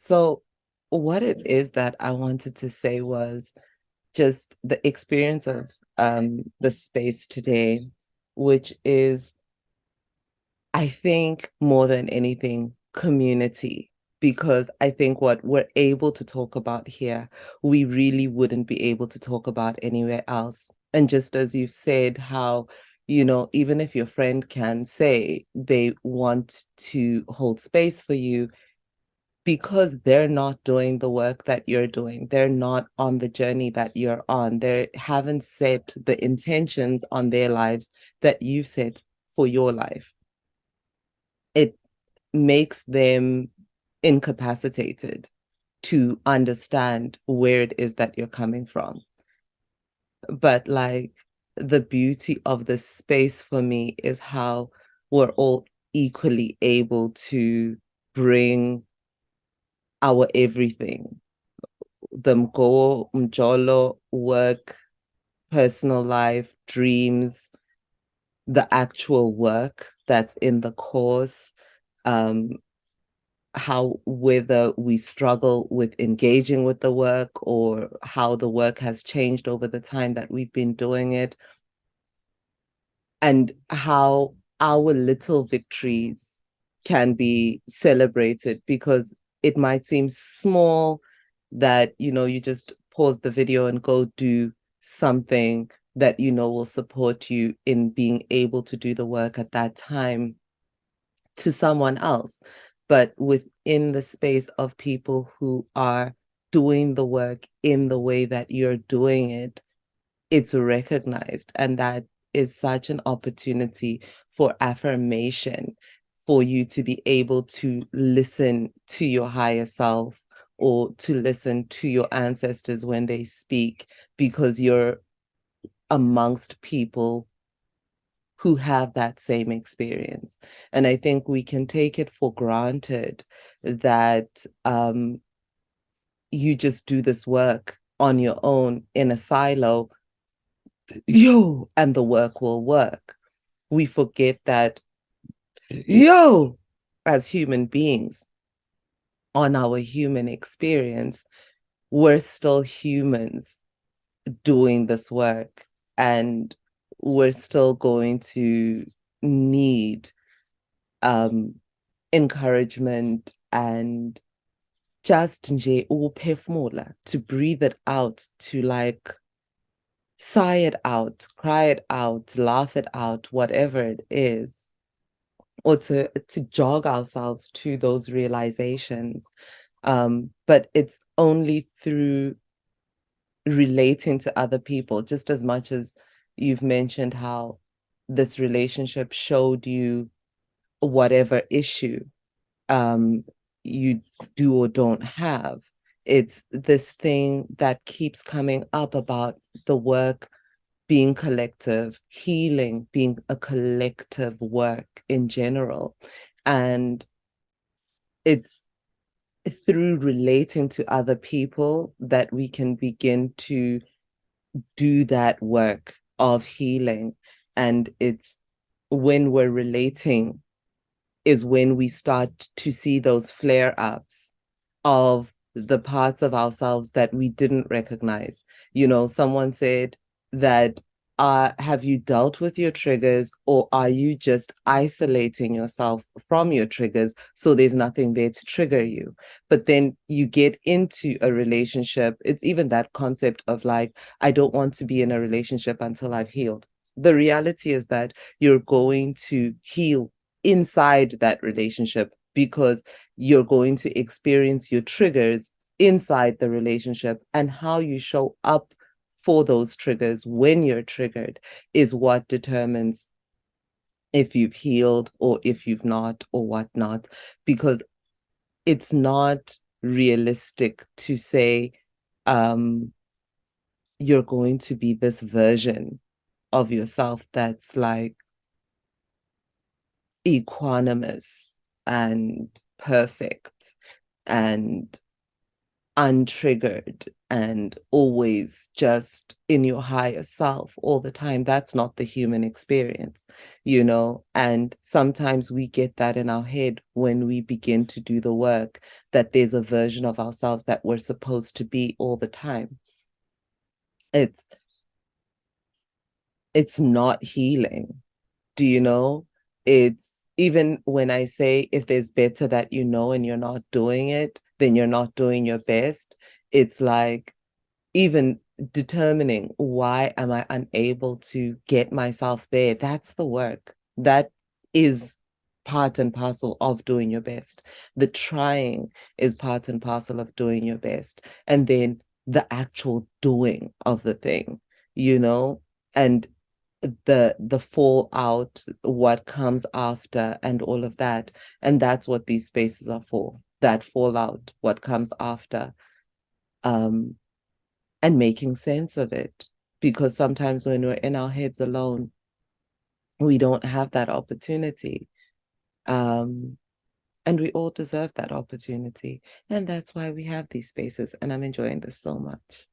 So, what it is that I wanted to say was just the experience of the space today, which is, I think, more than anything, community. Because I think what we're able to talk about here, we really wouldn't be able to talk about anywhere else. And just as you've said, how, even if your friend can say they want to hold space for you, because they're not doing the work that you're doing. They're not on the journey that you're on. They haven't set the intentions on their lives that you've set for your life. It makes them incapacitated to understand where it is that you're coming from. But like the beauty of this space for me is how we're all equally able to bring our everything, the mgo, mjolo, work, personal life, dreams, the actual work that's in the course, um, how whether we struggle with engaging with the work or how the work has changed over the time that we've been doing it, and how our little victories can be celebrated because it might seem small that, you just pause the video and go do something that will support you in being able to do the work at that time to someone else. But within the space of people who are doing the work in the way that you're doing it, it's recognized. And that is such an opportunity for affirmation, for you to be able to listen to your higher self or to listen to your ancestors when they speak, because you're amongst people who have that same experience. And I think we can take it for granted that you just do this work on your own in a silo, and the work will work. We forget that, as human beings, on our human experience, we're still humans doing this work, and we're still going to need um, encouragement and just nje ukuphefumula, to breathe it out, to like sigh it out, cry it out, laugh it out, whatever it is, or to jog ourselves to those realizations. But it's only through relating to other people, just as much as you've mentioned how this relationship showed you whatever issue you do or don't have. It's this thing that keeps coming up about the work being collective, healing being a collective work in general. And it's through relating to other people that we can begin to do that work of healing. And it's when we're relating is when we start to see those flare ups of the parts of ourselves that we didn't recognize. Someone said that, have you dealt with your triggers, or are you just isolating yourself from your triggers so there's nothing there to trigger you? But then you get into a relationship. It's even that concept of like, I don't want to be in a relationship until I've healed. The reality is that you're going to heal inside that relationship, because you're going to experience your triggers inside the relationship, and how you show up for those triggers when you're triggered is what determines if you've healed or if you've not, or whatnot. Because it's not realistic to say you're going to be this version of yourself that's like equanimous and perfect and untriggered and always just in your higher self all the time. That's not the human experience, you know? And sometimes we get that in our head when we begin to do the work, that there's a version of ourselves that we're supposed to be all the time. It's it's not healing. Do you know? It's even when I say if there's better that you know and you're not doing it, then you're not doing your best. It's like even determining why am I unable to get myself there. That's the work. That is part and parcel of doing your best. The trying is part and parcel of doing your best. And then the actual doing of the thing, you know, and the fallout, what comes after, and all of that. And that's what these spaces are for. That fallout, what comes after. Um, and making sense of it. Because sometimes when we're in our heads alone, we don't have that opportunity. Um, and we all deserve that opportunity. And that's why we have these spaces. And I'm enjoying this so much.